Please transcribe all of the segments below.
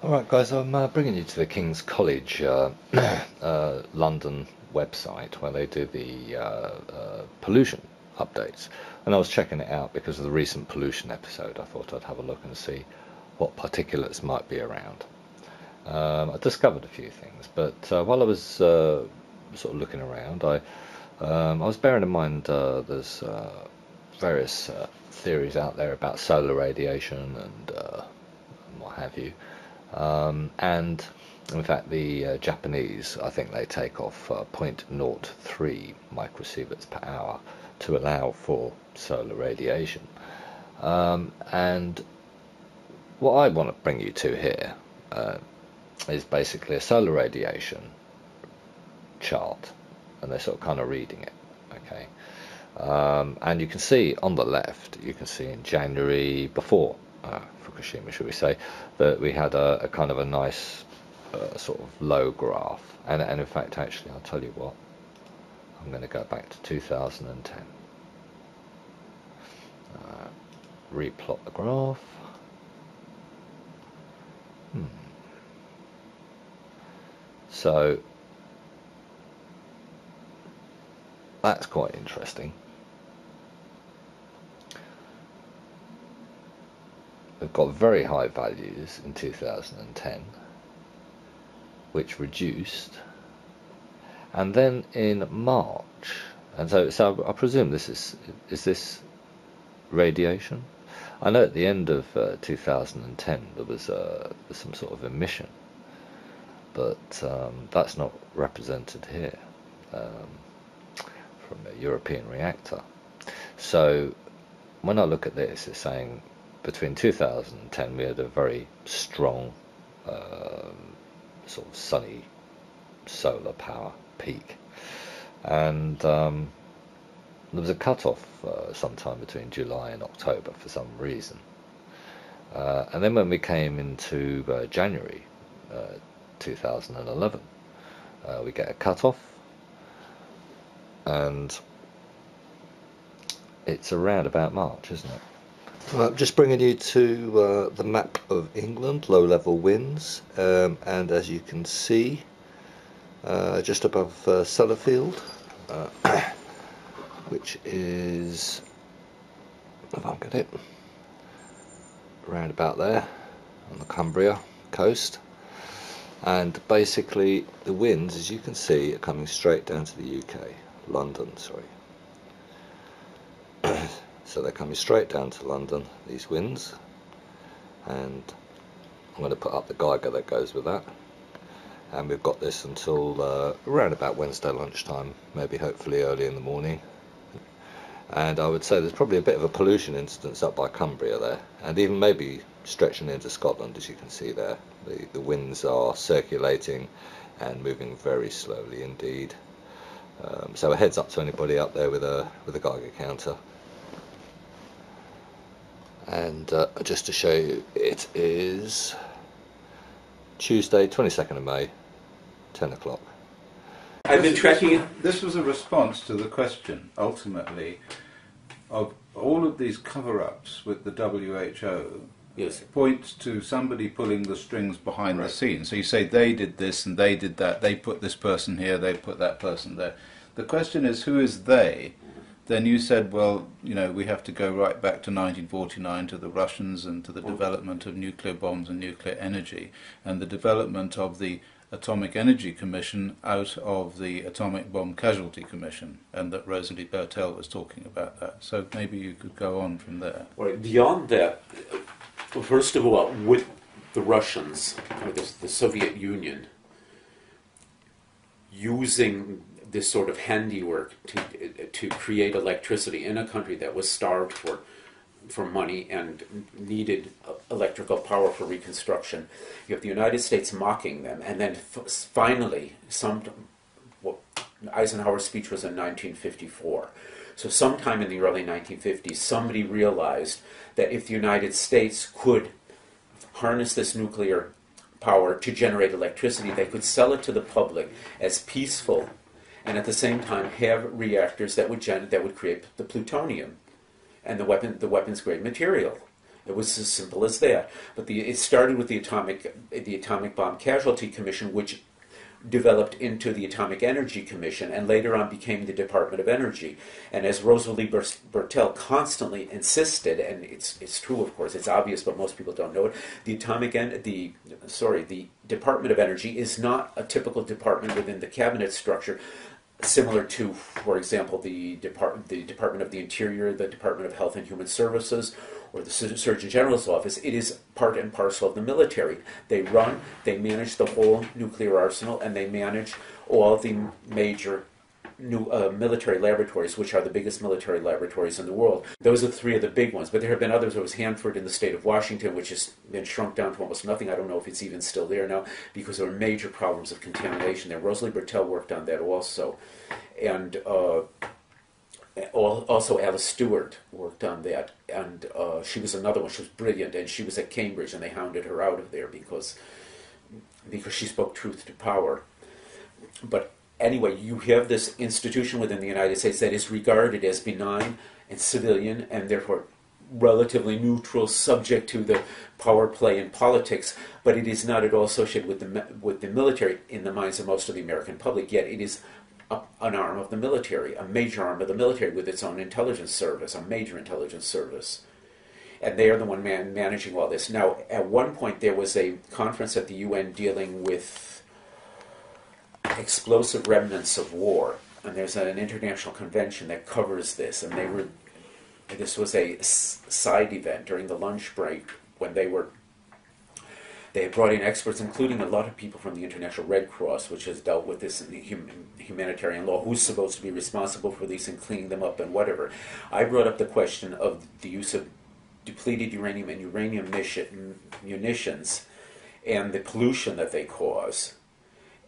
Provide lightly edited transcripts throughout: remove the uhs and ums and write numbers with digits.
Alright guys, I'm bringing you to the King's College London website where they do the pollution updates, and I was checking it out because of the recent pollution episode. I thought I'd have a look and see what particulates might be around. I discovered a few things, but while I was sort of looking around, I was bearing in mind there's various theories out there about solar radiation and what have you. And in fact the Japanese, I think they take off 0.03 microsieverts per hour to allow for solar radiation. And what I want to bring you to here is basically a solar radiation chart, and they're sort of kind of reading it, okay? And you can see on the left, you can see in January, before Fukushima, should we say, that we had a kind of a nice sort of low graph, and in fact, actually, I'll tell you what, I'm going to go back to 2010, replot the graph. So that's quite interesting. We've got very high values in 2010, which reduced, and then in March, and so I presume this is this radiation? I know at the end of 2010 there was some sort of emission, but that's not represented here from a European reactor. So when I look at this, it's saying between 2010 we had a very strong sort of sunny solar power peak, and there was a cut-off sometime between July and October for some reason, and then when we came into January 2011, we get a cut-off, and it's around about March, isn't it? Just bringing you to the map of England, low-level winds, and as you can see, just above Sellafield, which is, if I can get it, around about there on the Cumbria coast, and basically the winds, as you can see, are coming straight down to the UK, London, sorry. So they're coming straight down to London, these winds, and I'm going to put up the geiger that goes with that, and we've got this until around about Wednesday lunchtime, maybe hopefully early in the morning. And I would say there's probably a bit of a pollution incidence up by Cumbria there, and even maybe stretching into Scotland, as you can see there. The winds are circulating and moving very slowly indeed. So a heads up to anybody up there with a Geiger counter. And just to show you, it is Tuesday, 22nd of May, 10 o'clock. I've been tracking. This was a response to the question, ultimately, of all of these cover-ups with the WHO. Yes. Point to somebody pulling the strings behind the scenes. So you say they did this and they did that, they put this person here, they put that person there. The question is, who is they? Then you said, well, you know, we have to go right back to 1949 to the Russians and to the development of nuclear bombs and nuclear energy, and the development of the Atomic Energy Commission out of the Atomic Bomb Casualty Commission, and that Rosalie Bertell was talking about that. So maybe you could go on from there. Right. Beyond that, first of all, with the Russians, or the Soviet Union, using this sort of handiwork to create electricity in a country that was starved for money and needed electrical power for reconstruction. You have the United States mocking them, and then finally, Eisenhower's speech was in 1954. So sometime in the early 1950s, somebody realized that if the United States could harness this nuclear power to generate electricity, they could sell it to the public as peaceful, and at the same time have reactors that would create the plutonium and the weapons grade material. It was as simple as that. But it started with the Atomic Bomb Casualty Commission, which developed into the Atomic Energy Commission, and later on became the Department of Energy. And as Rosalie Bertell constantly insisted, and it's true, of course, it's obvious, but most people don't know it, the Department of Energy is not a typical department within the cabinet structure, similar to, for example, the Department of the Interior, the Department of Health and Human Services, or the Surgeon General's office. It is part and parcel of the military. They manage the whole nuclear arsenal, and they manage all the major military laboratories, which are the biggest military laboratories in the world. Those are three of the big ones, but there have been others. There was Hanford in the state of Washington, which has been shrunk down to almost nothing. I don't know if it's even still there now, because there were major problems of contamination there. Rosalie Bertell worked on that also. And also Alice Stewart worked on that, and she was another one. She was brilliant, and she was at Cambridge, and they hounded her out of there because she spoke truth to power. But anyway, you have this institution within the United States that is regarded as benign and civilian, and therefore relatively neutral, subject to the power play in politics, but it is not at all associated with the military in the minds of most of the American public, yet it is an arm of the military, a major arm of the military with its own intelligence service, a major intelligence service. And they are the one managing all this. Now, at one point there was a conference at the UN dealing with explosive remnants of war, and there's an international convention that covers this, and this was a side event during the lunch break when they had brought in experts, including a lot of people from the International Red Cross, which has dealt with this in the humanitarian law. Who's supposed to be responsible for these and cleaning them up and whatever? I brought up the question of the use of depleted uranium and uranium munitions and the pollution that they cause,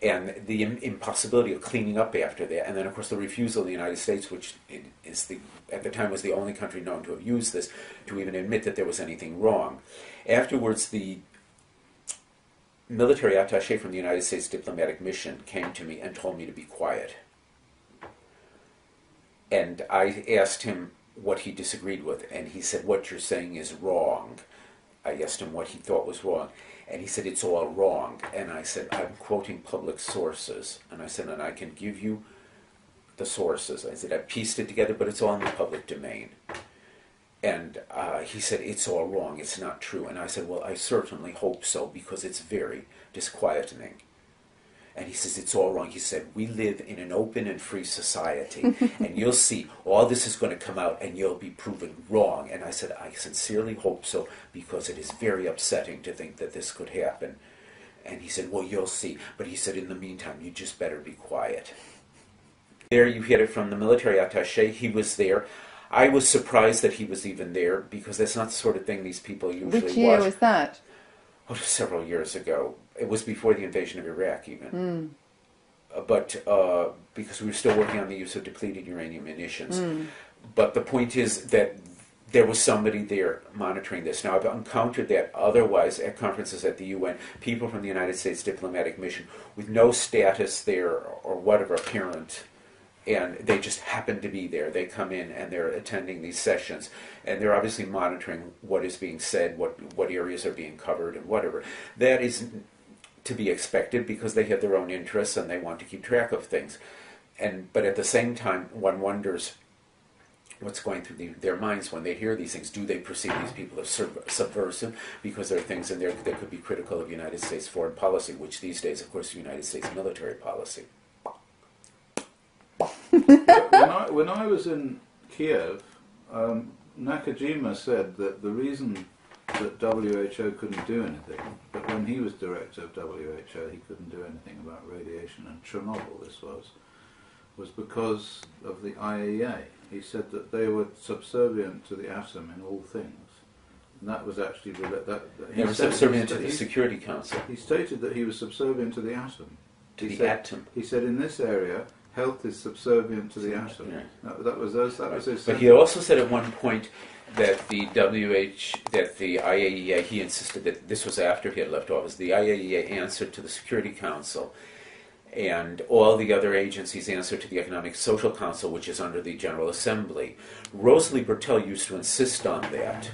and the impossibility of cleaning up after that. And then, of course, the refusal of the United States, which at the time was the only country known to have used this, to even admit that there was anything wrong. Afterwards, the military attaché from the United States diplomatic mission came to me and told me to be quiet. And I asked him what he disagreed with, and he said, "What you're saying is wrong." I asked him what he thought was wrong, and he said, "It's all wrong." And I said, "I'm quoting public sources." And I said, "And I can give you the sources." I said, "I pieced it together, but it's all in the public domain." And he said, "It's all wrong, it's not true." And I said, "Well, I certainly hope so, because it's very disquieting." And he says, "It's all wrong." He said, "We live in an open and free society, and you'll see all this is going to come out, and you'll be proven wrong." And I said, "I sincerely hope so, because it is very upsetting to think that this could happen." And he said, "Well, you'll see." But he said, "In the meantime, you just better be quiet." There you hit it from the military attaché. He was there. I was surprised that he was even there, because that's not the sort of thing these people usually watch. Which year was that? Oh, several years ago. It was before the invasion of Iraq, even. But because we were still working on the use of depleted uranium munitions. But the point is that there was somebody there monitoring this. Now, I've encountered that otherwise at conferences at the UN, people from the United States diplomatic mission with no status there or whatever apparent, and they just happen to be there. They come in and they're attending these sessions, and they're obviously monitoring what is being said, what areas are being covered, and whatever. That is to be expected, because they have their own interests and they want to keep track of things. But at the same time, one wonders what's going through their minds when they hear these things. Do they perceive these people as subversive because there are things in there that could be critical of United States foreign policy, which these days, of course, is United States military policy. When I was in Kiev, Nakajima said that the reason that WHO couldn't do anything, but when he was director of WHO he couldn't do anything about radiation, and Chernobyl this was because of the IAEA. He said that they were subservient to the atom in all things. And that was actually... They were subservient to the Security Council. He stated that he was subservient to the atom. Atom. He said in this area, health is subservient to the atom. Yeah. That was his But he also said at one point that the IAEA, he insisted that this was after he had left office, the IAEA answered to the Security Council, and all the other agencies answered to the Economic Social Council, which is under the General Assembly. Rosalie Bertell used to insist on that.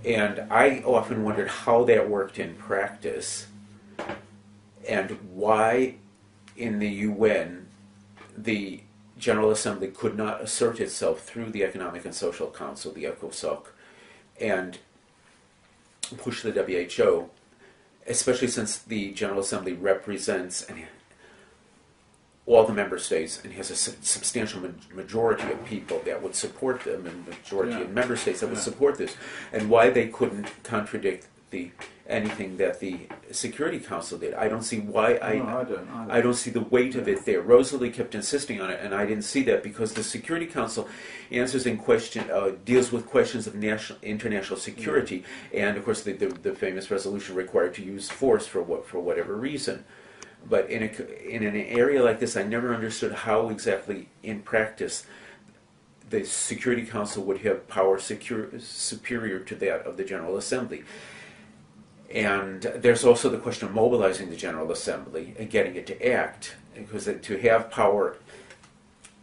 And I often wondered how that worked in practice and why in the UN the General Assembly could not assert itself through the Economic and Social Council, the ECOSOC, and push the WHO, especially since the General Assembly represents all the member states and has a substantial majority of people that would support them, and majority of member states that would support this, and why they couldn't contradict anything that the Security Council did. I don't see why. I don't see the weight of it there. Rosalie kept insisting on it, and I didn't see that because the Security Council answers in question, deals with questions of international security, and of course the famous resolution required to use force for whatever reason. But in an area like this, I never understood how exactly, in practice, the Security Council would have power superior to that of the General Assembly. And there's also the question of mobilizing the General Assembly and getting it to act, because to have power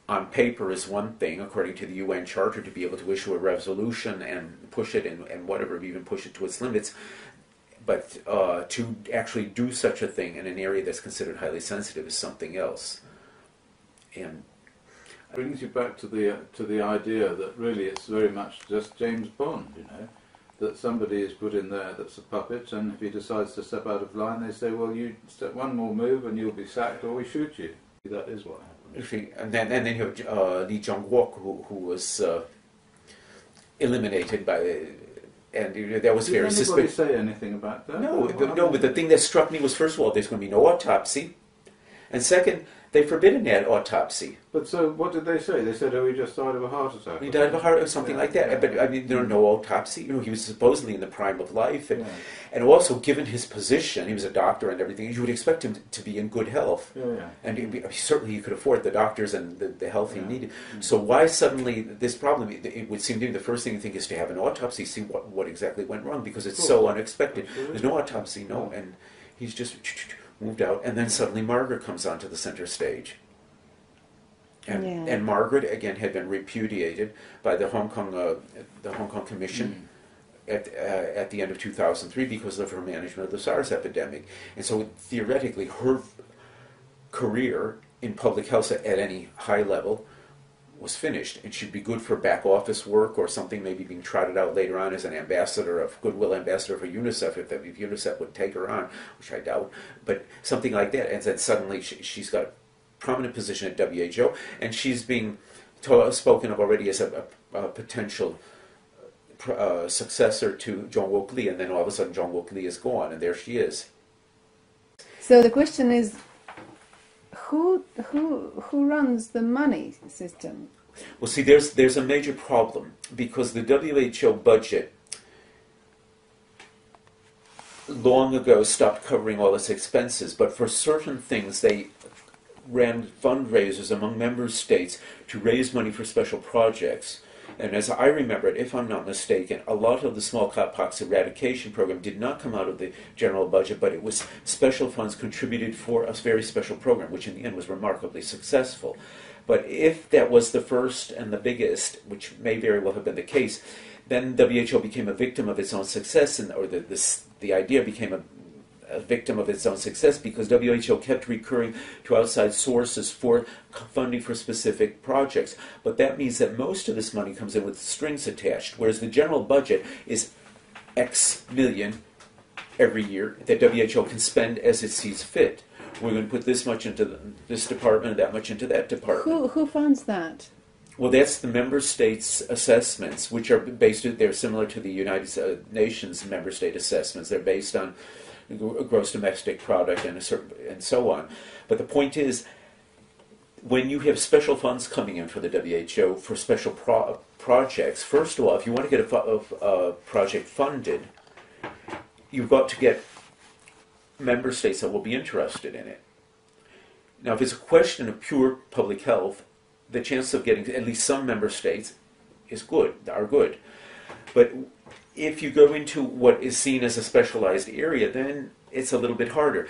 on paper is one thing, according to the UN Charter, to be able to issue a resolution and push it and whatever, even push it to its limits. But to actually do such a thing in an area that's considered highly sensitive is something else. And brings you back to the idea that really it's very much just James Bond, you know, that somebody is put in there that's a puppet, and if he decides to step out of line, they say, well, you step one more move and you'll be sacked, or we shoot you. That is what happens. And then you have Lee Jong-wook, who was eliminated by. And that was very suspicious. Did anybody say anything about that? No, but the thing that struck me was, first of all, there's going to be no autopsy. And second, they forbidden that autopsy. But so what did they say? They said, oh, he just died of a heart attack. He died of a heart or something like that. But I mean, there was no autopsy. You know, he was supposedly in the prime of life. And also, given his position, he was a doctor and everything, you would expect him to be in good health. And certainly he could afford the doctors and the health he needed. So why suddenly this problem? It would seem to me the first thing you think is to have an autopsy, see what exactly went wrong, because it's so unexpected. There's no autopsy, no. And he's just moved out. And then suddenly Margaret comes onto the center stage. And Margaret, again, had been repudiated by the Hong Kong Commission at the end of 2003 because of her management of the SARS epidemic. And so theoretically, her career in public health at any high level was finished, and she'd be good for back office work or something, maybe being trotted out later on as an ambassador, a goodwill ambassador for UNICEF, if UNICEF would take her on, which I doubt, but something like that. And then suddenly she's got a prominent position at WHO, and she's being spoken of already as a potential successor to Jong-wook Lee, and then all of a sudden Jong-wook Lee is gone, and there she is. So the question is, who runs the money system? Well, see, there's a major problem, because the WHO budget long ago stopped covering all its expenses, but for certain things they ran fundraisers among member states to raise money for special projects. And as I remember it, if I'm not mistaken, a lot of the smallpox eradication program did not come out of the general budget, but it was special funds contributed for a very special program, which in the end was remarkably successful. But if that was the first and the biggest, which may very well have been the case, then WHO became a victim of its own success, or the idea became a victim of its own success, because WHO kept recurring to outside sources for funding for specific projects. But that means that most of this money comes in with strings attached, whereas the general budget is X million every year that WHO can spend as it sees fit. We're going to put this much into this department and that much into that department. Who funds that? Well, that's the member states' assessments, which are they're similar to the United Nations member state assessments. They're based on gross domestic product and so on. But the point is, when you have special funds coming in for the WHO for special projects, first of all, if you want to get a project funded, you've got to get member states that will be interested in it. Now, if it's a question of pure public health, the chance of getting at least some member states are good. But if you go into what is seen as a specialized area, then it's a little bit harder.